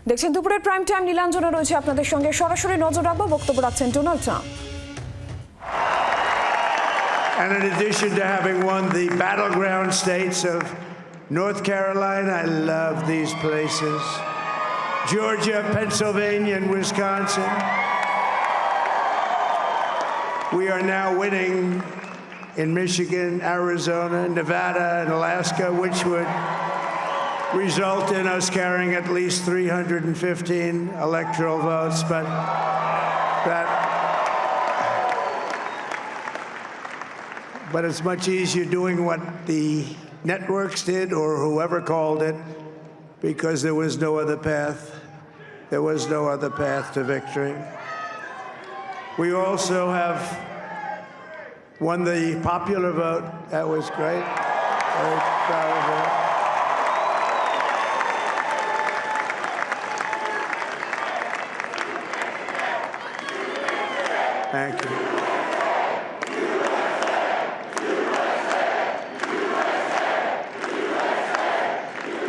দেখছেন দুপুরের prime time, Nilanjana রয়েছে আপনাদের সঙ্গে। সরাসরি নজর রাখবো, বক্তব্য রাখছেন Donald Trump. And in addition to having won the battleground states of North Carolina, I love these places, Georgia, Pennsylvania, and Wisconsin, we are now winning in Michigan, Arizona, Nevada, and Alaska, which would result in us carrying at least 315 electoral votes, but it's much easier doing what the networks did or whoever called it, because there was no other path. There was no other path to victory. We also have won the popular vote. That was great. Very proud of that. Thank you.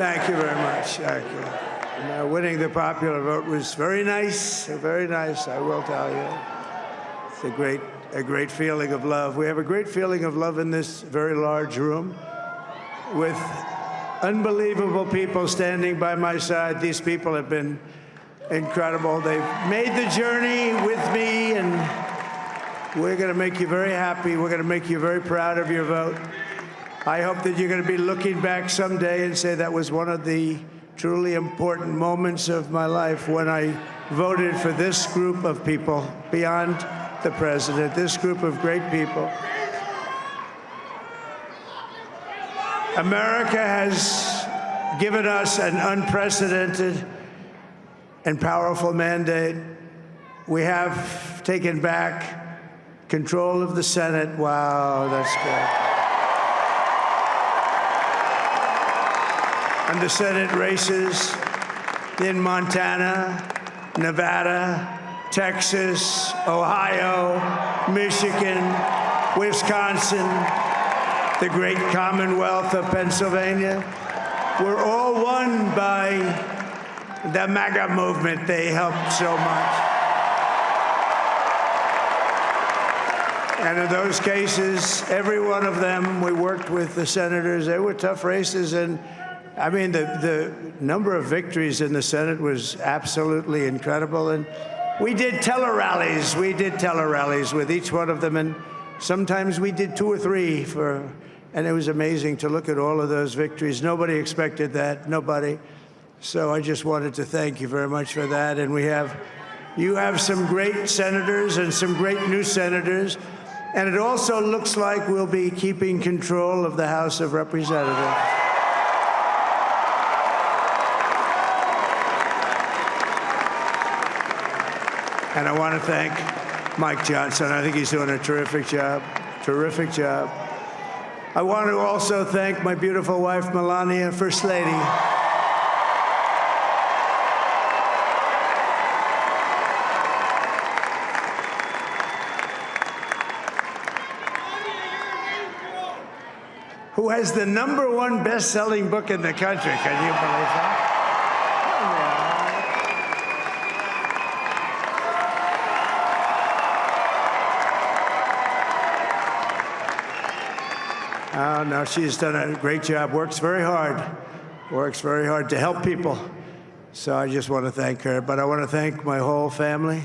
Thank you very much. Thank you. Winning the popular vote was very nice, very nice, I will tell you. It's a great feeling of love. We have a great feeling of love in this very large room with unbelievable people standing by my side. These people have been incredible. They've made the journey with me, and we're going to make you very happy. We're going to make you very proud of your vote. I hope that you're going to be looking back someday and say that was one of the truly important moments of my life when I voted for this group of people beyond the president, this group of great people. America has given us an unprecedented and powerful mandate. We have taken back control of the Senate. Wow, that's good. And the Senate races in Montana, Nevada, Texas, Ohio, Michigan, Wisconsin, the great Commonwealth of Pennsylvania, were all won by the MAGA movement. They helped so much. And in those cases, every one of them, we worked with the senators. They were tough races, and I mean, the number of victories in the Senate was absolutely incredible. And we did tele-rallies with each one of them. And sometimes we did 2 or 3 and it was amazing to look at all of those victories. Nobody expected that, nobody. So I just wanted to thank you very much for that. And you have some great senators and some great new senators. And it also looks like we'll be keeping control of the House of Representatives. And I want to thank Mike Johnson. I think he's doing a terrific job. I want to also thank my beautiful wife, Melania, First Lady. Who has the #1 best-selling book in the country. Can you believe that? Oh, no, she's done a great job, works very hard to help people. So I just want to thank her. But I want to thank my whole family,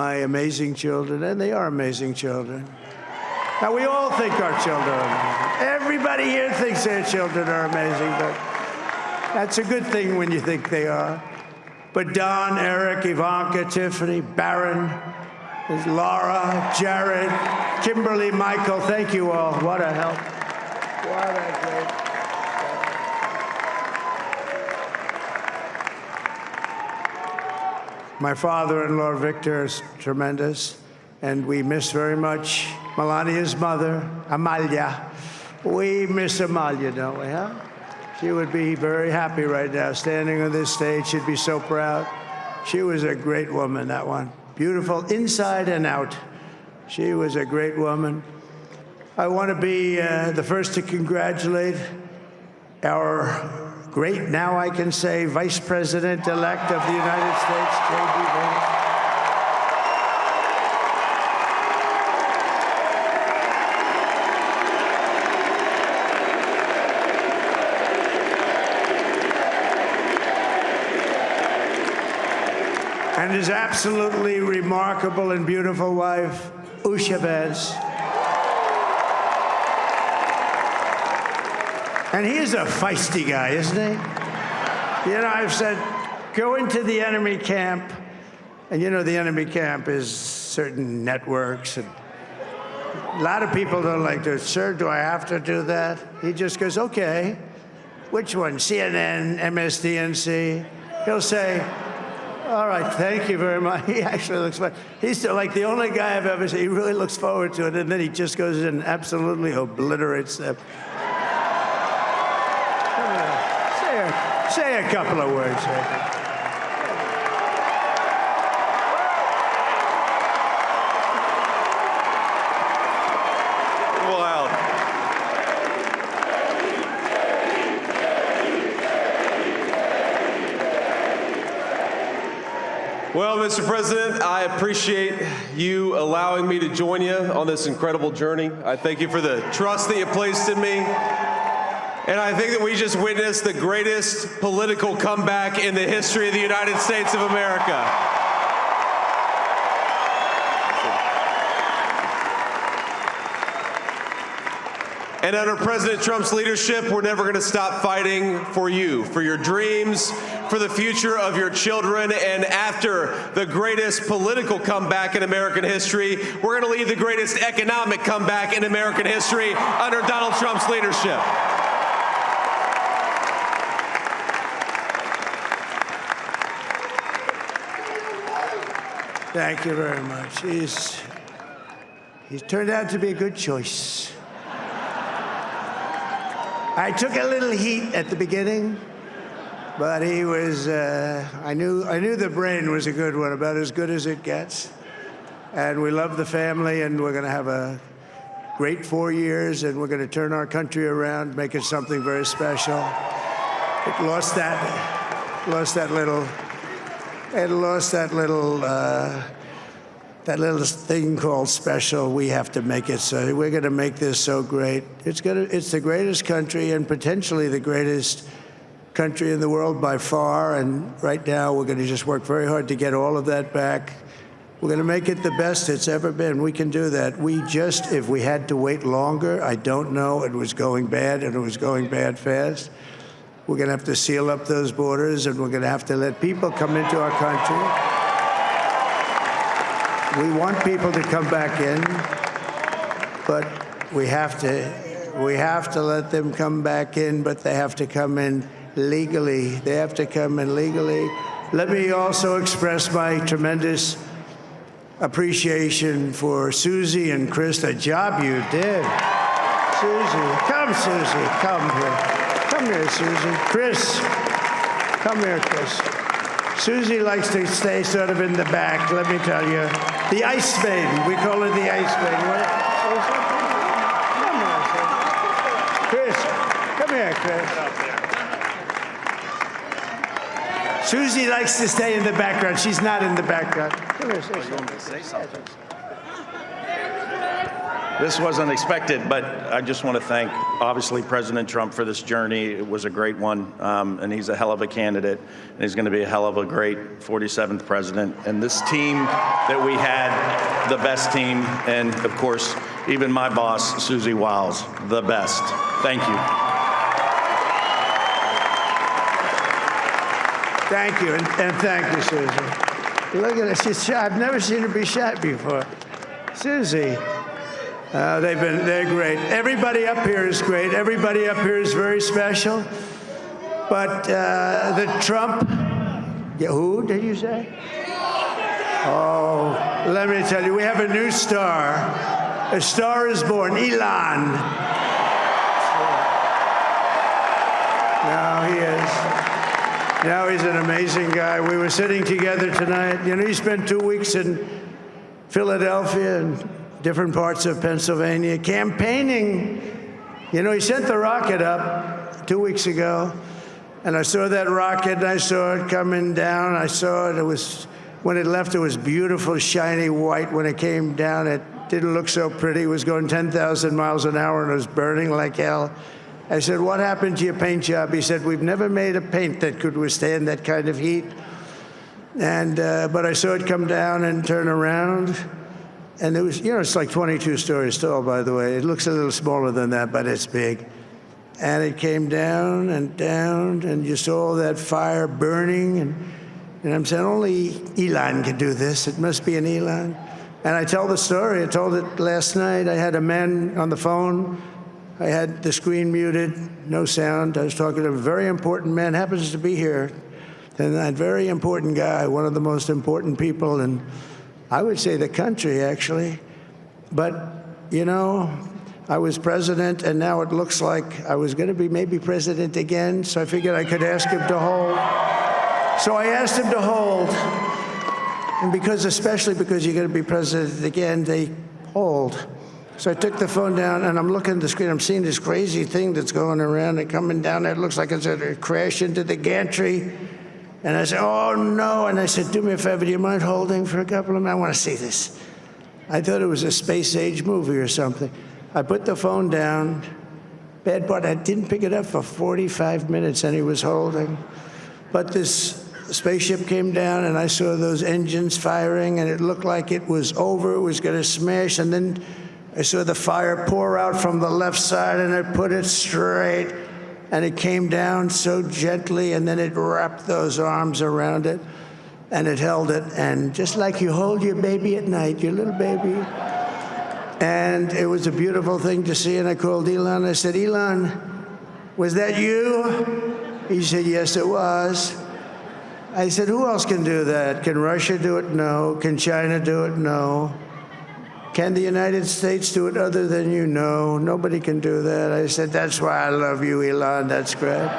my amazing children, and they are amazing children. Now, we all think our children are amazing. Everybody here thinks their children are amazing, but that's a good thing when you think they are. But Don, Eric, Ivanka, Tiffany, Barron, Laura, Jared, Kimberly, Michael, thank you all. What a help. What a great help. My father-in-law, Victor, is tremendous, and we miss very much Melania's mother, Amalia. We miss Amalia, don't we, huh? She would be very happy right now, standing on this stage. She'd be so proud. She was a great woman, that one. Beautiful inside and out. She was a great woman. I want to be the first to congratulate our great, now I can say, Vice President-elect of the United States, JD Vance. And his absolutely remarkable and beautiful wife, Usha Vance. And he is a feisty guy, isn't he? You know, I've said, go into the enemy camp, and you know the enemy camp is certain networks, and a lot of people don't like to, sir, do I have to do that? He just goes, okay, which one, CNN, MSDNC? He'll say, all right, thank you very much. He actually looks like, he's like the only guy I've ever seen, he really looks forward to it, and then he just goes in and absolutely obliterates them. Say a couple of words. Wow. Well, Mr. President, I appreciate you allowing me to join you on this incredible journey. I thank you for the trust that you placed in me. And I think that we just witnessed the greatest political comeback in the history of the United States of America. And under President Trump's leadership, we're never going to stop fighting for you, for your dreams, for the future of your children. And after the greatest political comeback in American history, we're going to lead the greatest economic comeback in American history under Donald Trump's leadership. Thank you very much. He's turned out to be a good choice. I took a little heat at the beginning, but he was, I knew the brain was a good one, about as good as it gets. And we love the family, and we're going to have a great 4 years, and we're going to turn our country around, make it something very special. It lost that little thing called special. We have to make it so. We're going to make this so great. It's the greatest country, and potentially the greatest country in the world by far. And right now, we're going to just work very hard to get all of that back. We're going to make it the best it's ever been. We can do that. If we had to wait longer, I don't know. It was going bad, and it was going bad fast. We're going to have to seal up those borders, and we're going to have to let people come into our country. We want people to come back in, but we have to let them come back in, but they have to come in legally. They have to come in legally. Let me also express my tremendous appreciation for Susie and Chris, the job you did. Susie, come here. Come here, Susie. Chris, come here, Chris. Susie likes to stay sort of in the back, let me tell you. The Ice Maiden, we call her the Ice Maiden. Come here, Chris. Susie likes to stay in the background. She's not in the background. Come here, say something. This wasn't expected, but I just want to thank, obviously, President Trump for this journey. It was a great one, and he's a hell of a candidate, and he's going to be a hell of a great 47th president. And this team that we had, the best team, and, of course, even my boss, Susie Wiles, the best. Thank you. Thank you, and thank you, Susie. Look at her. She's shy. I've never seen her be shy before. Susie. They're great. Everybody up here is great. Everybody up here is very special. But the Trump, who did you say? Oh, let me tell you, we have a new star. A star is born, Elon. Now he is. Now he's an amazing guy. We were sitting together tonight. You know, he spent 2 weeks in Philadelphia and different parts of Pennsylvania campaigning. You know, he sent the rocket up 2 weeks ago, and I saw that rocket, and I saw it coming down. I saw it. It was, when it left, it was beautiful, shiny white. When it came down, it didn't look so pretty. It was going 10,000 miles an hour, and it was burning like hell. I said, what happened to your paint job? He said, we've never made a paint that could withstand that kind of heat. And but I saw it come down and turn around. And it was, you know, it's like 22 stories tall, by the way. It looks a little smaller than that, but it's big. And it came down, and you saw all that fire burning. And I'm saying, only Elon can do this. It must be an Elon. And I tell the story. I told it last night. I had a man on the phone. I had the screen muted, no sound. I was talking to a very important man, happens to be here. And that very important guy, one of the most important people in, I would say, the country, actually. But, you know, I was president, and now it looks like I was going to be maybe president again, so I figured I could ask him to hold. So I asked him to hold. And because, especially because you're going to be president again, they hold. So I took the phone down, and I'm looking at the screen. I'm seeing this crazy thing that's going around and coming down there. It looks like it's going to crash into the gantry. And I said, oh, no. And I said, do me a favor. Do you mind holding for a couple of minutes? I want to see this. I thought it was a space-age movie or something. I put the phone down. Bad part, I didn't pick it up for 45 minutes, and he was holding. But this spaceship came down, and I saw those engines firing, and it looked like it was over. It was going to smash. And then I saw the fire pour out from the left side, and it put it straight, and it came down so gently, and then it wrapped those arms around it, and it held it, and just like you hold your baby at night, your little baby. And it was a beautiful thing to see, and I called Elon. I said, Elon, was that you? He said, yes, it was. I said, who else can do that? Can Russia do it? No. Can China do it? No. Can the United States do it other than you? No, nobody can do that. I said, that's why I love you, Elon. That's great.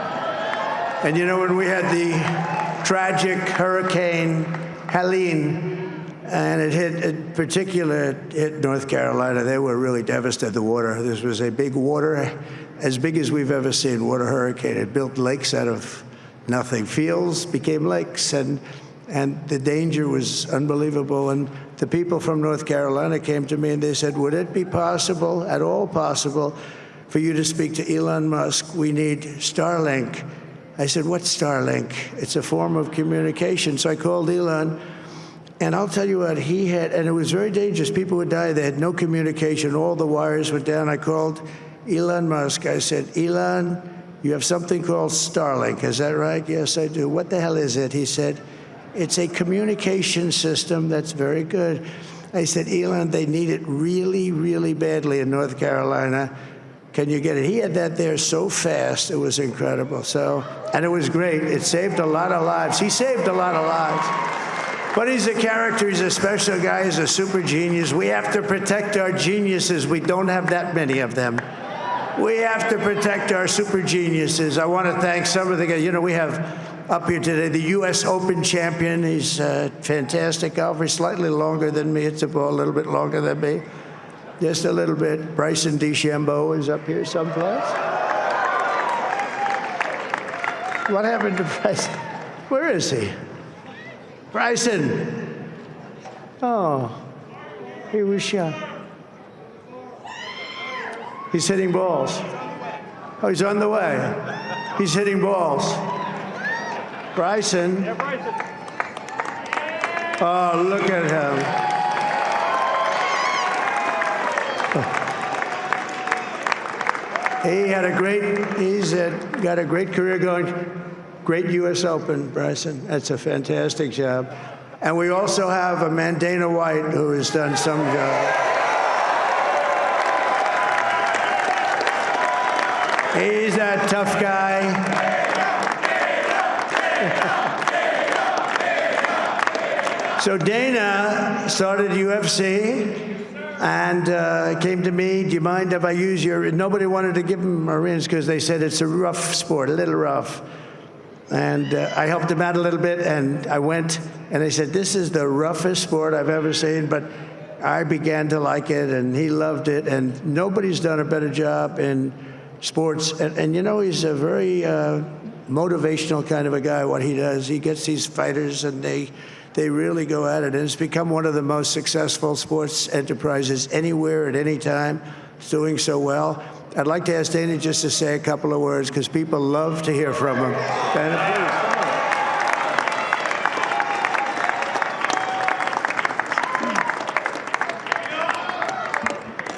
And you know, when we had the tragic Hurricane Helene, and it hit North Carolina, they were really devastated, the water. This was a big water, as big as we've ever seen, water hurricane. It built lakes out of nothing. Fields became lakes, and the danger was unbelievable. And the people from North Carolina came to me and they said, would it be possible, at all possible, for you to speak to Elon Musk? We need Starlink. I said, what's Starlink? It's a form of communication. So I called Elon, and I'll tell you what, he had, and it was very dangerous. People would die. They had no communication. All the wires were down. I called Elon Musk. I said, Elon, you have something called Starlink. Is that right? Yes, I do. What the hell is it? He said, it's a communication system that's very good. I said, Elon, they need it really, really badly in North Carolina. Can you get it? He had that there so fast, it was incredible. So, and it was great. It saved a lot of lives. He saved a lot of lives. But he's a character. He's a special guy. He's a super genius. We have to protect our geniuses. We don't have that many of them. We have to protect our super geniuses. I want to thank some of the guys. You know, we have up here today the U.S. Open champion. He's a fantastic golfer. Slightly longer than me. It's a ball a little bit longer than me. Just a little bit. Bryson DeChambeau is up here someplace. What happened to Bryson? Where is he? Bryson. Oh, he was shot. He's hitting balls. Oh, he's on the way. He's hitting balls. Bryson. Yeah, Bryson. Oh, look at him. He had he's got a great career going. Great U.S. Open, Bryson. That's a fantastic job. And we also have a man, Dana White, who has done some job. He's a tough guy. So Dana started UFC and came to me, do you mind if I use your, nobody wanted to give him Marines because they said it's a rough sport, a little rough. And I helped him out a little bit, and I went, and I said, this is the roughest sport I've ever seen, but I began to like it, and he loved it, and nobody's done a better job in sports. And you know, he's a very motivational kind of a guy, what he does. He gets these fighters and they really go at it. And it's become one of the most successful sports enterprises anywhere at any time. It's doing so well. I'd like to ask Dana just to say a couple of words because people love to hear from him. Dana,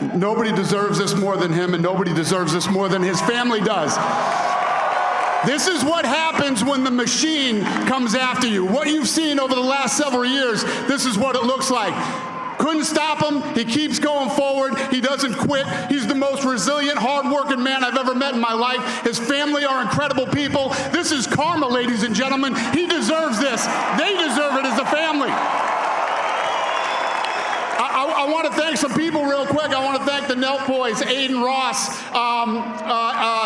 please. Nobody deserves this more than him, and nobody deserves this more than his family does. This is what happens when the machine comes after you. What you've seen over the last several years, this is what it looks like. Couldn't stop him. He keeps going forward. He doesn't quit. He's the most resilient, hard-working man I've ever met in my life. His family are incredible people. This is karma, ladies and gentlemen. He deserves this. They deserve it as a family. I want to thank some people real quick. I want to thank the Nelk boys, Aiden Ross,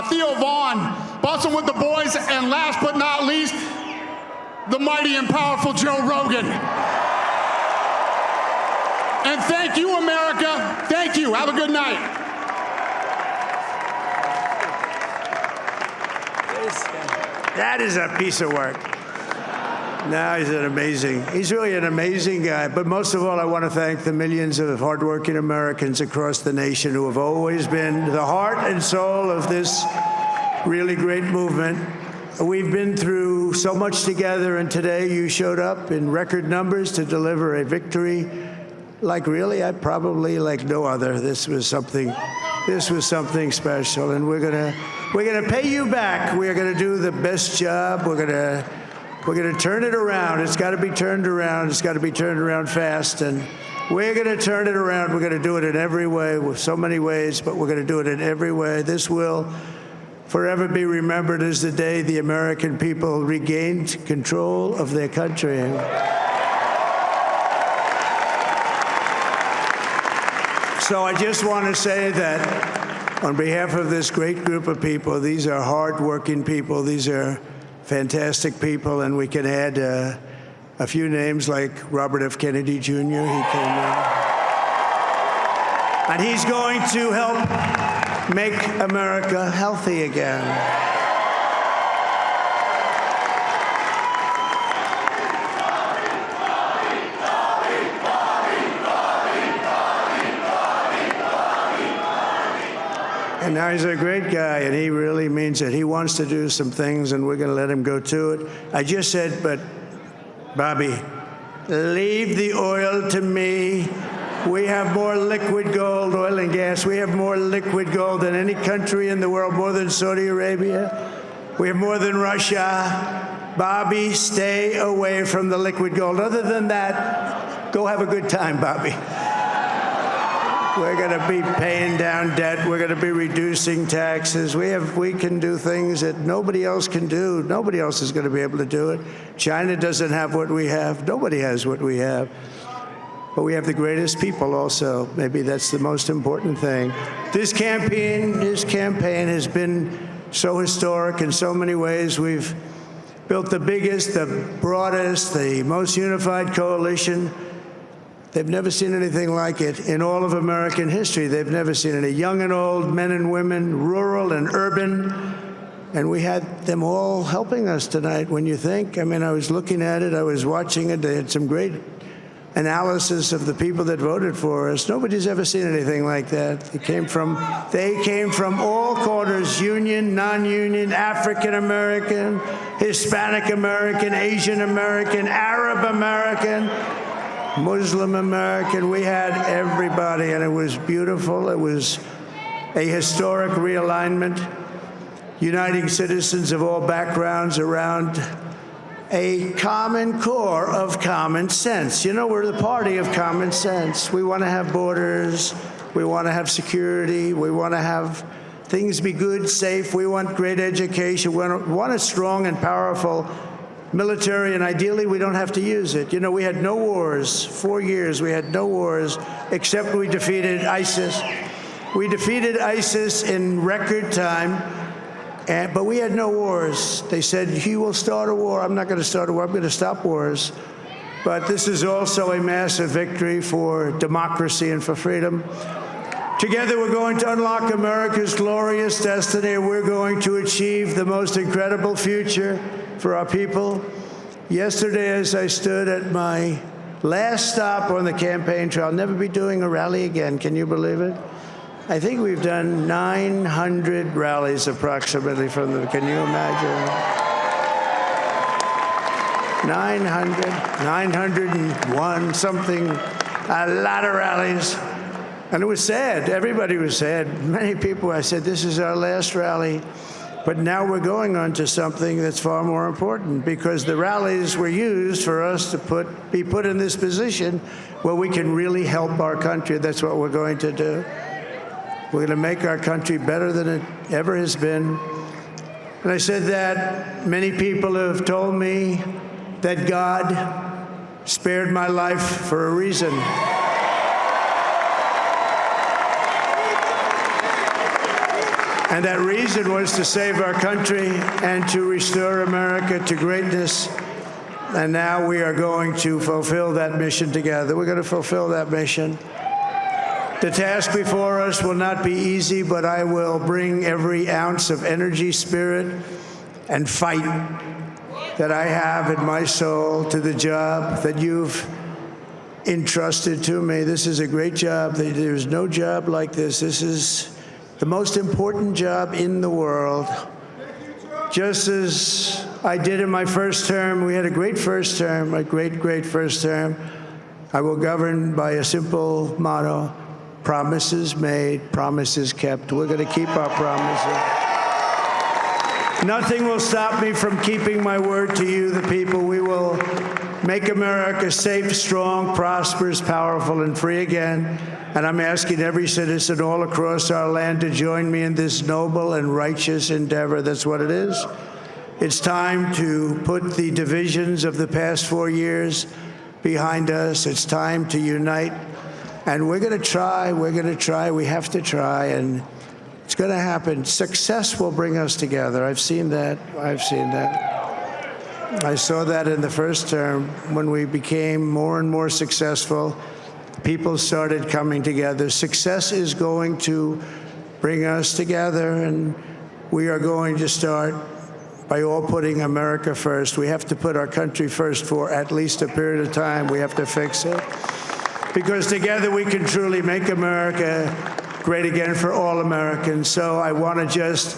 Theo Vaughn, Bustin' with the Boys, and last but not least, the mighty and powerful Joe Rogan. And thank you, America. Thank you. Have a good night. That is a piece of work. No, he's really an amazing guy. But most of all, I want to thank the millions of hardworking Americans across the nation who have always been the heart and soul of this really great movement. We've been through so much together, and today you showed up in record numbers to deliver a victory like probably like no other. This was something special, and we're gonna pay you back. We're gonna do the best job. We're gonna turn it around. It's got to be turned around. It's got to be turned around fast, and we're gonna turn it around. We're gonna do it in every way, with so many ways, but we're gonna do it in every way. This will forever be remembered as the day the American people regained control of their country. So I just want to say that on behalf of this great group of people, these are hard-working people. These are fantastic people, and we can add a few names like Robert F. Kennedy Jr. He came in. And he's going to help make America healthy again. And now he's a great guy, and he really means it. He wants to do some things, and we're going to let him go to it. I just said, but Bobby, leave the oil to me. We have more liquid gold, oil and gas. We have more liquid gold than any country in the world, more than Saudi Arabia. We have more than Russia. Bobby, stay away from the liquid gold. Other than that, go have a good time, Bobby. We're going to be paying down debt. We're going to be reducing taxes. We can do things that nobody else can do. Nobody else is going to be able to do it. China doesn't have what we have. Nobody has what we have. But we have the greatest people also. Maybe that's the most important thing. This campaign has been so historic in so many ways. We've built the biggest, the broadest, the most unified coalition. They've never seen anything like it in all of American history. They've never seen it. Young and old, men and women, rural and urban. And we had them all helping us tonight. When you think, I mean, I was looking at it, I was watching it. They had some great analysis of the people that voted for us. Nobody's ever seen anything like that. They came from all corners, union, non-union, African American, Hispanic American, Asian American, Arab American, Muslim American. We had everybody, and it was beautiful. It was a historic realignment, uniting citizens of all backgrounds around a common core of common sense. You know, we're the party of common sense. We want to have borders. We want to have security. We want to have things be good, safe. We want great education. We want a strong and powerful military, and ideally we don't have to use it. You know, we had no wars. 4 years we had no wars, except we defeated ISIS. We defeated ISIS in record time, but we had no wars. They said, he will start a war. I'm not going to start a war. I'm going to stop wars. But this is also a massive victory for democracy and for freedom. Together, we're going to unlock America's glorious destiny, and we're going to achieve the most incredible future for our people. Yesterday, as I stood at my last stop on the campaign trail, I'll never be doing a rally again. Can you believe it? I think we've done 900 rallies approximately from them. Can you imagine? 900, 901, something, a lot of rallies. And it was sad. Everybody was sad. Many people, I said, this is our last rally. But now we're going on to something that's far more important, because the rallies were used for us to be put in this position where we can really help our country. That's what we're going to do. We're going to make our country better than it ever has been. And I said that many people have told me that God spared my life for a reason. And that reason was to save our country and to restore America to greatness. And now we are going to fulfill that mission together. We're going to fulfill that mission. The task before us will not be easy, but I will bring every ounce of energy, spirit, and fight that I have in my soul to the job that you've entrusted to me. This is a great job. There's no job like this. This is the most important job in the world. Just as I did in my first term, we had a great first term, a great first term. I will govern by a simple motto: promises made, promises kept. We're going to keep our promises. Nothing will stop me from keeping my word to you, the people. We will make America safe, strong, prosperous, powerful, and free again. And I'm asking every citizen all across our land to join me in this noble and righteous endeavor. That's what it is. It's time to put the divisions of the past 4 years behind us. It's time to unite. And we're going to try. We're going to try. We have to try. And it's going to happen. Success will bring us together. I've seen that. I've seen that. I saw that in the first term. When we became more and more successful, people started coming together. Success is going to bring us together, and we are going to start by all putting America first. We have to put our country first for at least a period of time. We have to fix it, because together we can truly make America great again for all Americans. So I want to just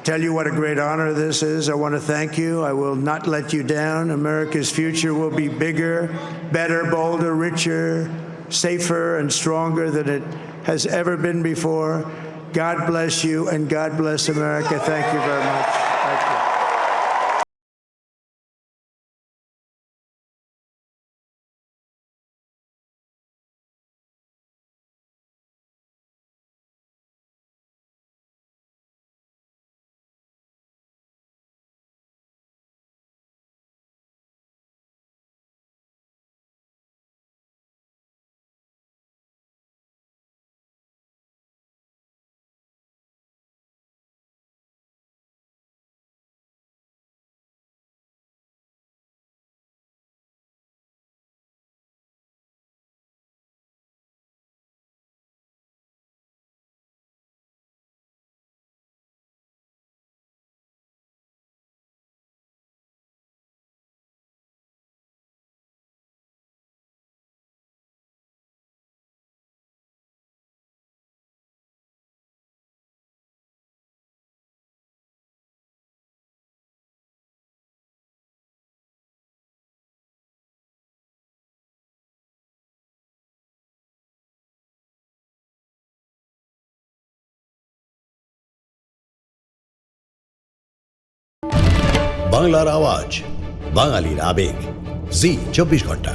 tell you what a great honor this is. I want to thank you. I will not let you down. America's future will be bigger, better, bolder, richer, safer, and stronger than it has ever been before. God bless you, and God bless America. Thank you very much. Thank you. বাংলার আওয়াজ, বাঙালির আবেগ, জি 24 ঘন্টা।